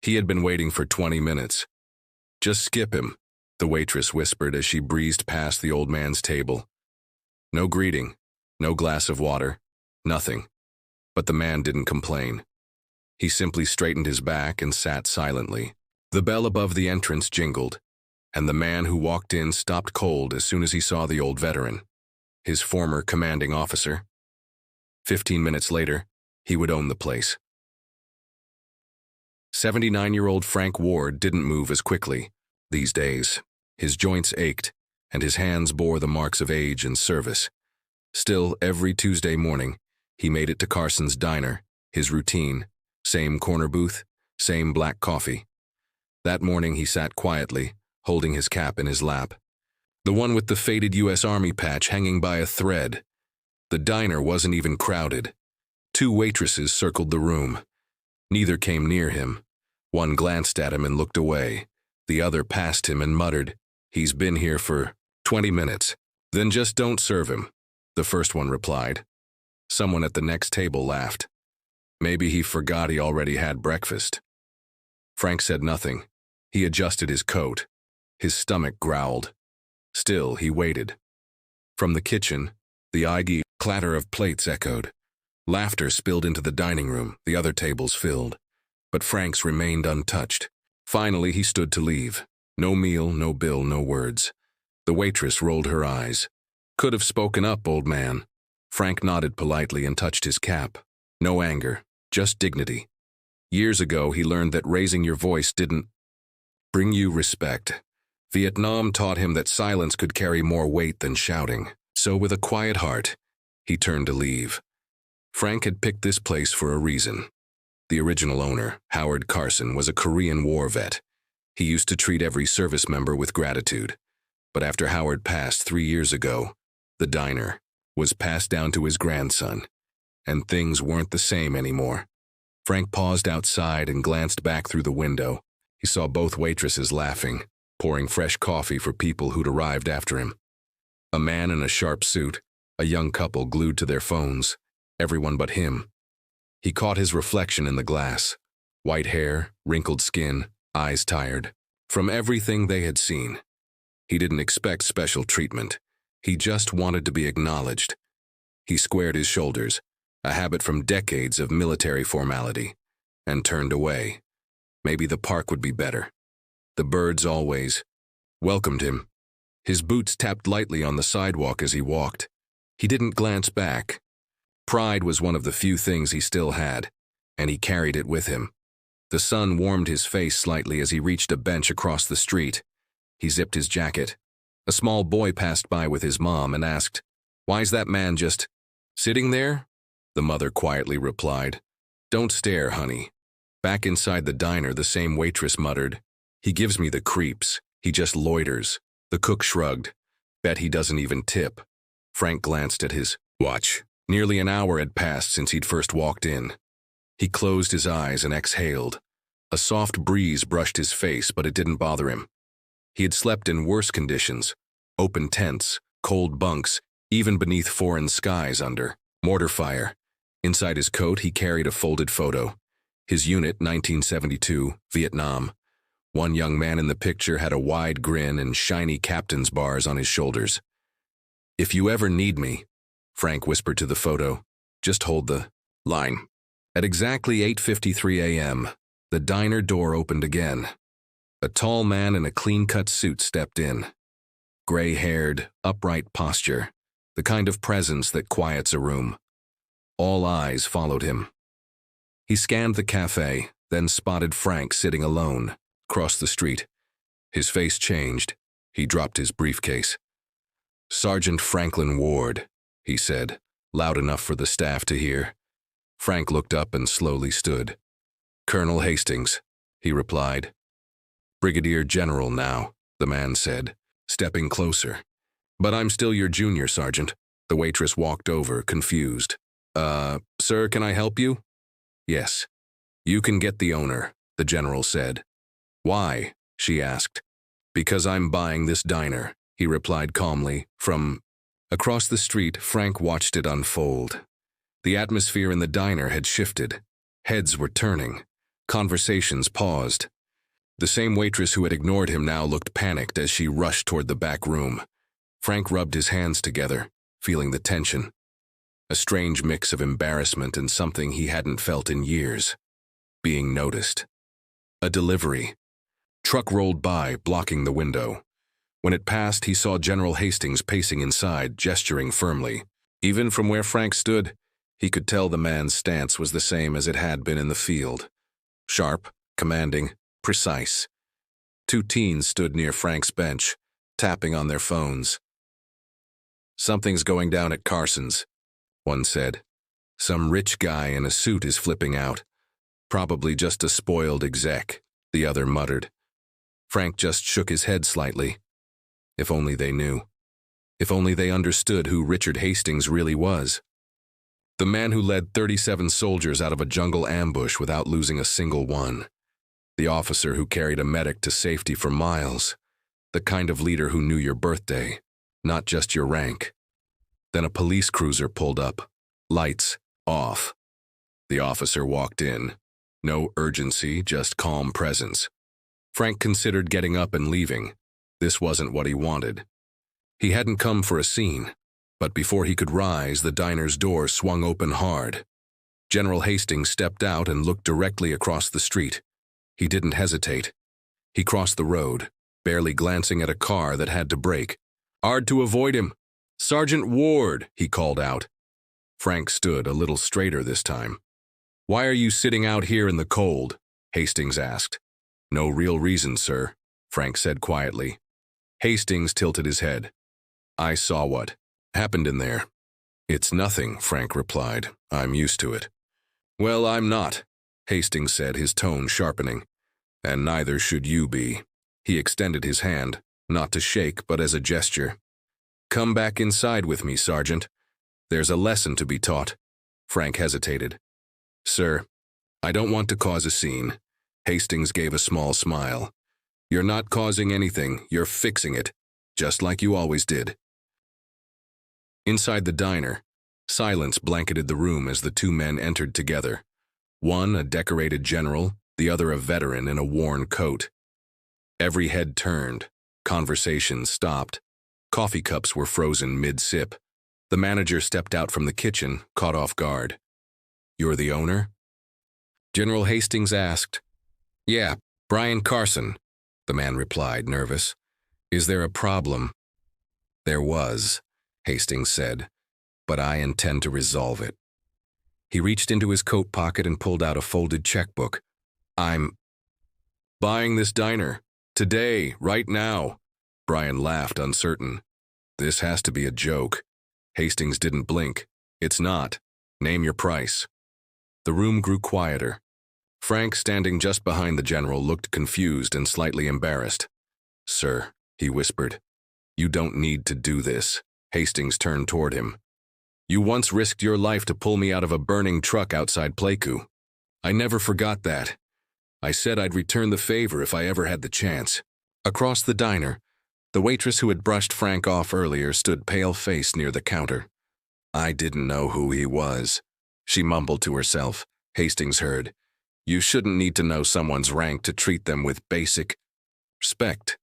He had been waiting for 20 minutes. "Just skip him," the waitress whispered as she breezed past the old man's table. No greeting, no glass of water, nothing. But the man didn't complain. He simply straightened his back and sat silently. The bell above the entrance jingled, and the man who walked in stopped cold as soon as he saw the old veteran, his former commanding officer. 15 minutes later, he would own the place. 79-year-old Frank Ward didn't move as quickly these days. His joints ached, and his hands bore the marks of age and service. Still, every Tuesday morning, he made it to Carson's diner, his routine, same corner booth, same black coffee. That morning he sat quietly, holding his cap in his lap, the one with the faded U.S. Army patch hanging by a thread. The diner wasn't even crowded. 2 waitresses circled the room. Neither came near him. One glanced at him and looked away. The other passed him and muttered, "He's been here for 20 minutes. Then just don't serve him," the first one replied. Someone at the next table laughed. Maybe he forgot he already had breakfast. Frank said nothing. He adjusted his coat. His stomach growled. Still, he waited. From the kitchen, the iggy clatter of plates echoed. Laughter spilled into the dining room, the other tables filled. But Frank's remained untouched. Finally, he stood to leave. No meal, no bill, no words. The waitress rolled her eyes. "Could have spoken up, old man." Frank nodded politely and touched his cap. No anger, just dignity. Years ago, he learned that raising your voice didn't bring you respect. Vietnam taught him that silence could carry more weight than shouting. So with a quiet heart, he turned to leave. Frank had picked this place for a reason. The original owner, Howard Carson, was a Korean War vet. He used to treat every service member with gratitude. But after Howard passed 3 years ago, the diner was passed down to his grandson, and things weren't the same anymore. Frank paused outside and glanced back through the window. He saw both waitresses laughing, pouring fresh coffee for people who'd arrived after him. A man in a sharp suit, a young couple glued to their phones, everyone but him. He caught his reflection in the glass. White hair, wrinkled skin, eyes tired. From everything they had seen. He didn't expect special treatment. He just wanted to be acknowledged. He squared his shoulders, a habit from decades of military formality, and turned away. Maybe the park would be better. The birds always welcomed him. His boots tapped lightly on the sidewalk as he walked. He didn't glance back. Pride was one of the few things he still had, and he carried it with him. The sun warmed his face slightly as he reached a bench across the street. He zipped his jacket. A small boy passed by with his mom and asked, "Why's that man just sitting there?" The mother quietly replied, "Don't stare, honey." Back inside the diner, the same waitress muttered, "He gives me the creeps. He just loiters." The cook shrugged. "Bet he doesn't even tip." Frank glanced at his watch. Nearly an hour had passed since he'd first walked in. He closed his eyes and exhaled. A soft breeze brushed his face, but it didn't bother him. He had slept in worse conditions. Open tents, cold bunks, even beneath foreign skies under mortar fire. Inside his coat, he carried a folded photo. His unit, 1972, Vietnam. One young man in the picture had a wide grin and shiny captain's bars on his shoulders. "If you ever need me," Frank whispered to the photo, "just hold the line." At exactly 8:53 a.m., the diner door opened again. A tall man in a clean-cut suit stepped in. Gray-haired, upright posture, the kind of presence that quiets a room. All eyes followed him. He scanned the café, then spotted Frank sitting alone, across the street. His face changed. He dropped his briefcase. "Sergeant Franklin Ward," he said, loud enough for the staff to hear. Frank looked up and slowly stood. "Colonel Hastings," he replied. "Brigadier General now," the man said, stepping closer. "But I'm still your junior, Sergeant." The waitress walked over, confused. Sir, can I help you?" "Yes." "You can get the owner," the general said. "Why?" she asked. "Because I'm buying this diner," he replied calmly. From across the street, Frank watched it unfold. The atmosphere in the diner had shifted. Heads were turning. Conversations paused. The same waitress who had ignored him now looked panicked as she rushed toward the back room. Frank rubbed his hands together, feeling the tension. A strange mix of embarrassment and something he hadn't felt in years. Being noticed. A delivery. Truck rolled by, blocking the window. When it passed, he saw General Hastings pacing inside, gesturing firmly. Even from where Frank stood, he could tell the man's stance was the same as it had been in the field. Sharp, commanding, precise. Two teens stood near Frank's bench, tapping on their phones. "Something's going down at Carson's," one said. "Some rich guy in a suit is flipping out. Probably just a spoiled exec," the other muttered. Frank just shook his head slightly. If only they knew. If only they understood who Richard Hastings really was. The man who led 37 soldiers out of a jungle ambush without losing a single one. The officer who carried a medic to safety for miles. The kind of leader who knew your birthday, not just your rank. Then a police cruiser pulled up. Lights off. The officer walked in. No urgency, just calm presence. Frank considered getting up and leaving. This wasn't what he wanted. He hadn't come for a scene, but before he could rise, the diner's door swung open hard. General Hastings stepped out and looked directly across the street. He didn't hesitate. He crossed the road, barely glancing at a car that had to brake. "Hard to avoid him. Sergeant Ward," he called out. Frank stood a little straighter this time. "Why are you sitting out here in the cold?" Hastings asked. "No real reason, sir," Frank said quietly. Hastings tilted his head. "I saw what happened in there." "It's nothing," Frank replied. "I'm used to it." "Well, I'm not," Hastings said, his tone sharpening. "And neither should you be." He extended his hand, not to shake, but as a gesture. "Come back inside with me, Sergeant. There's a lesson to be taught." Frank hesitated. "Sir, I don't want to cause a scene." Hastings gave a small smile. "You're not causing anything, you're fixing it, just like you always did." Inside the diner, silence blanketed the room as the two men entered together. One a decorated general, the other a veteran in a worn coat. Every head turned, conversation stopped. Coffee cups were frozen mid-sip. The manager stepped out from the kitchen, caught off guard. "You're the owner?" General Hastings asked. "Yeah, Brian Carson," the man replied, nervous. "Is there a problem?" "There was," Hastings said, "but I intend to resolve it." He reached into his coat pocket and pulled out a folded checkbook. "I'm buying this diner. Today, right now." Brian laughed, uncertain. "This has to be a joke." Hastings didn't blink. "It's not. Name your price." The room grew quieter. Frank, standing just behind the general, looked confused and slightly embarrassed. "Sir," he whispered, "you don't need to do this." Hastings turned toward him. "You once risked your life to pull me out of a burning truck outside Pleiku. I never forgot that. I said I'd return the favor if I ever had the chance." Across the diner, the waitress who had brushed Frank off earlier stood pale-faced near the counter. "I didn't know who he was," she mumbled to herself. Hastings heard. "You shouldn't need to know someone's rank to treat them with basic respect,"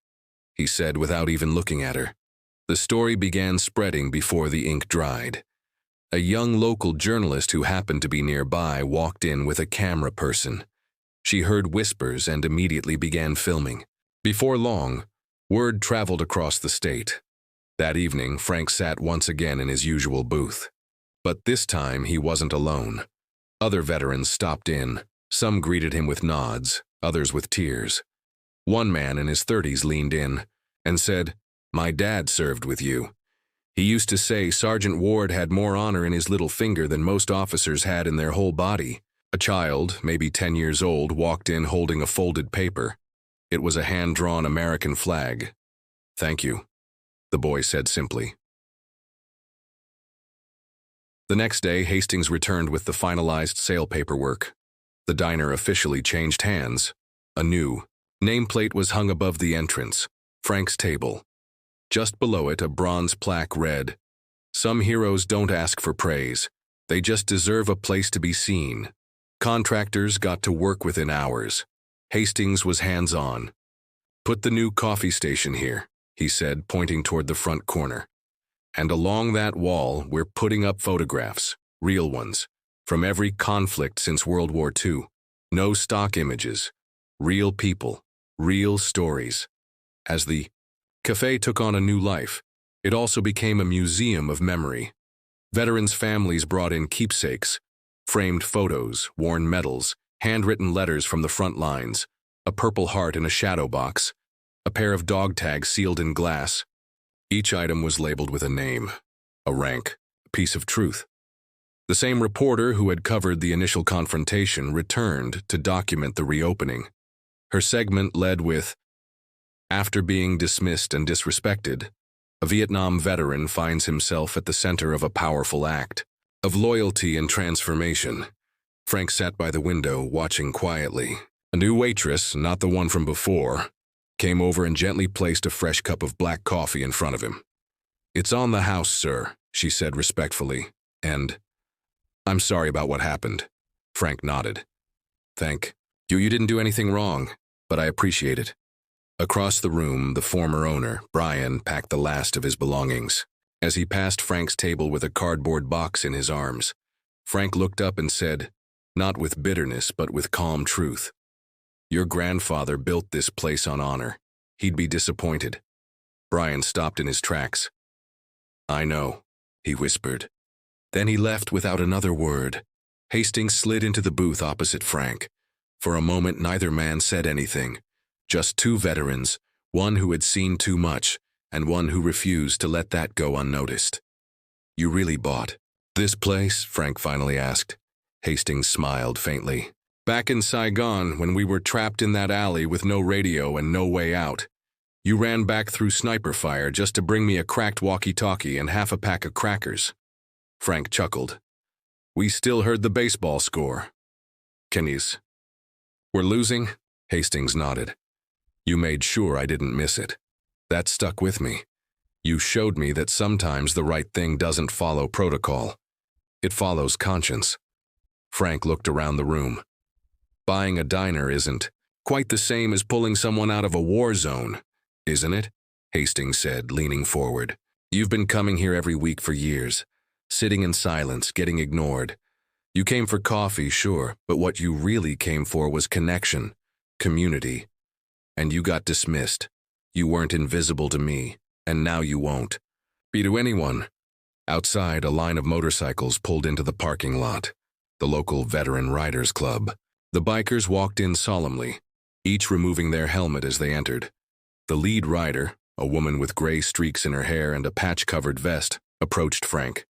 he said without even looking at her. The story began spreading before the ink dried. A young local journalist who happened to be nearby walked in with a camera person. She heard whispers and immediately began filming. Before long, word traveled across the state. That evening, Frank sat once again in his usual booth. But this time, he wasn't alone. Other veterans stopped in. Some greeted him with nods, others with tears. One man in his 30s leaned in and said, "My dad served with you. He used to say Sergeant Ward had more honor in his little finger than most officers had in their whole body." A child, maybe 10 years old, walked in holding a folded paper. It was a hand-drawn American flag. "Thank you," the boy said simply. The next day, Hastings returned with the finalized sale paperwork. The diner officially changed hands. A new nameplate was hung above the entrance, Frank's table. Just below it, a bronze plaque read, "Some heroes don't ask for praise. They just deserve a place to be seen." Contractors got to work within hours. Hastings was hands-on. "Put the new coffee station here," he said, pointing toward the front corner. "And along that wall, we're putting up photographs, real ones, from every conflict since World War II. No stock images. Real people. Real stories." As the café took on a new life, it also became a museum of memory. Veterans' families brought in keepsakes, framed photos, worn medals, handwritten letters from the front lines, a Purple Heart in a shadow box, a pair of dog tags sealed in glass. Each item was labeled with a name, a rank, a piece of truth. The same reporter who had covered the initial confrontation returned to document the reopening. Her segment led with, "After being dismissed and disrespected, a Vietnam veteran finds himself at the center of a powerful act of loyalty and transformation." Frank sat by the window, watching quietly. A new waitress, not the one from before, came over and gently placed a fresh cup of black coffee in front of him. "It's on the house, sir," she said respectfully, and, "I'm sorry about what happened." Frank nodded. "Thank you. You didn't do anything wrong, but I appreciate it." Across the room, the former owner, Brian, packed the last of his belongings. As he passed Frank's table with a cardboard box in his arms, Frank looked up and said, not with bitterness but with calm truth, "Your grandfather built this place on honor. He'd be disappointed." Brian stopped in his tracks. "I know," he whispered. Then he left without another word. Hastings slid into the booth opposite Frank. For a moment, neither man said anything. Just two veterans, one who had seen too much, and one who refused to let that go unnoticed. "You really bought this place?" Frank finally asked. Hastings smiled faintly. "Back in Saigon, when we were trapped in that alley with no radio and no way out, you ran back through sniper fire just to bring me a cracked walkie-talkie and half a pack of crackers." Frank chuckled. "We still heard the baseball score." "We're losing?" Hastings nodded. "You made sure I didn't miss it. That stuck with me. You showed me that sometimes the right thing doesn't follow protocol. It follows conscience." Frank looked around the room. "Buying a diner isn't quite the same as pulling someone out of a war zone, isn't it?" Hastings said, leaning forward. "You've been coming here every week for years, sitting in silence, getting ignored. You came for coffee, sure, but what you really came for was connection, community. And you got dismissed. You weren't invisible to me, and now you won't be to anyone." Outside, a line of motorcycles pulled into the parking lot, the local Veteran Riders Club. The bikers walked in solemnly, each removing their helmet as they entered. The lead rider, a woman with gray streaks in her hair and a patch-covered vest, approached Frank.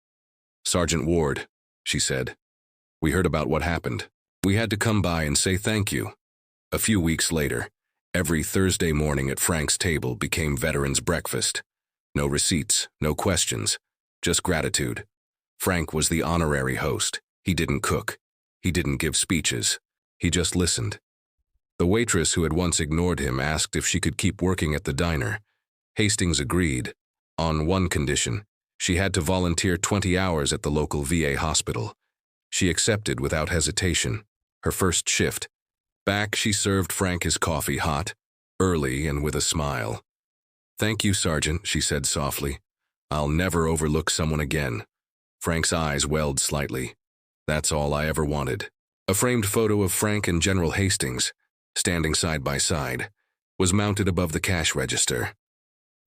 "Sergeant Ward," she said. "We heard about what happened. We had to come by and say thank you." A few weeks later, every Thursday morning at Frank's table became veterans' breakfast. No receipts, no questions, just gratitude. Frank was the honorary host. He didn't cook. He didn't give speeches. He just listened. The waitress who had once ignored him asked if she could keep working at the diner. Hastings agreed, on one condition: she had to volunteer 20 hours at the local VA hospital. She accepted without hesitation. Her first shift. Back, she served Frank his coffee hot, early and with a smile. "Thank you, Sergeant," she said softly. "I'll never overlook someone again." Frank's eyes welled slightly. That's all I ever wanted. A framed photo of Frank and General Hastings, standing side by side, was mounted above the cash register.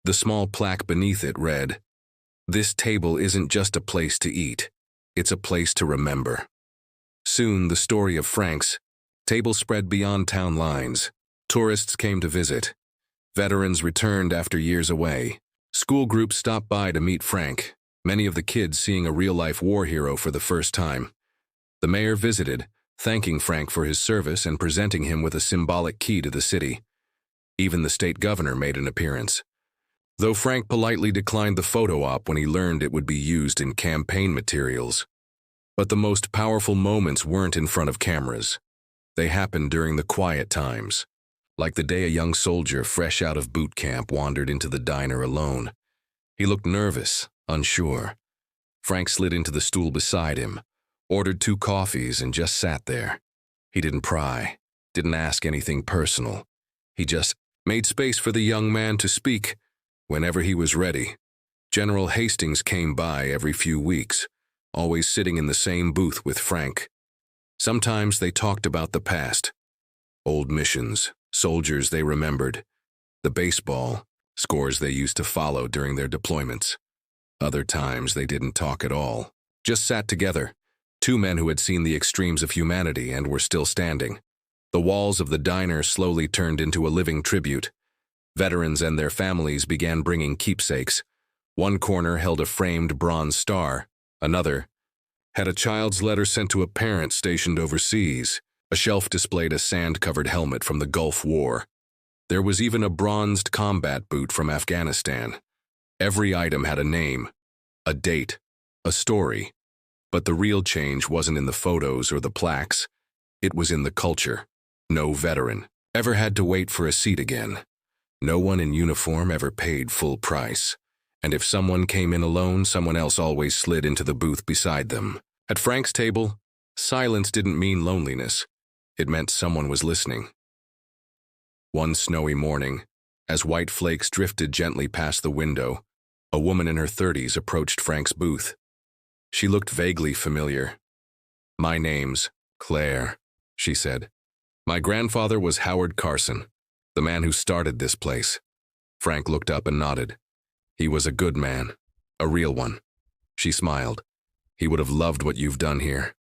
The small plaque beneath it read, "This table isn't just a place to eat. It's a place to remember." Soon, the story of Frank's table spread beyond town lines. Tourists came to visit. Veterans returned after years away. School groups stopped by to meet Frank, many of the kids seeing a real-life war hero for the first time. The mayor visited, thanking Frank for his service and presenting him with a symbolic key to the city. Even the state governor made an appearance, though Frank politely declined the photo op when he learned it would be used in campaign materials. But the most powerful moments weren't in front of cameras. They happened during the quiet times, like the day a young soldier fresh out of boot camp wandered into the diner alone. He looked nervous, unsure. Frank slid into the stool beside him, ordered 2 coffees, and just sat there. He didn't pry, didn't ask anything personal. He just made space for the young man to speak whenever he was ready. General Hastings came by every few weeks, always sitting in the same booth with Frank. Sometimes they talked about the past, old missions, soldiers they remembered, the baseball scores they used to follow during their deployments. Other times they didn't talk at all, just sat together, two men who had seen the extremes of humanity and were still standing. The walls of the diner slowly turned into a living tribute. Veterans and their families began bringing keepsakes. One corner held a framed bronze star, another had a child's letter sent to a parent stationed overseas. A shelf displayed a sand-covered helmet from the Gulf War. There was even a bronzed combat boot from Afghanistan. Every item had a name, a date, a story. But the real change wasn't in the photos or the plaques. It was in the culture. No veteran ever had to wait for a seat again. No one in uniform ever paid full price. And if someone came in alone, someone else always slid into the booth beside them. At Frank's table, silence didn't mean loneliness. It meant someone was listening. One snowy morning, as white flakes drifted gently past the window, a woman in her 30s approached Frank's booth. She looked vaguely familiar. "My name's Claire," she said. "My grandfather was Howard Carson, the man who started this place." Frank looked up and nodded. "He was a good man, a real one." She smiled. "He would have loved what you've done here."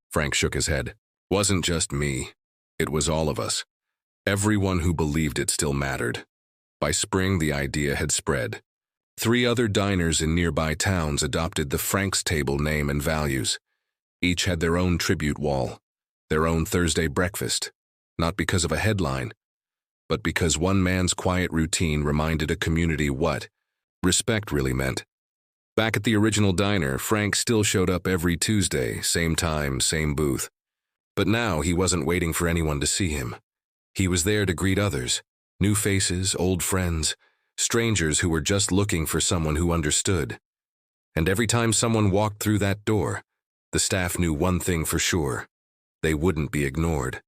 Frank shook his head. "Wasn't just me. It was all of us. Everyone who believed it still mattered." By spring, the idea had spread. 3 other diners in nearby towns adopted the Frank's Table name and values. Each had their own tribute wall, their own Thursday breakfast, not because of a headline, but because one man's quiet routine reminded a community what respect really meant. Back at the original diner, Frank still showed up every Tuesday, same time, same booth. But now he wasn't waiting for anyone to see him. He was there to greet others, new faces, old friends, strangers who were just looking for someone who understood. And every time someone walked through that door, the staff knew one thing for sure: they wouldn't be ignored.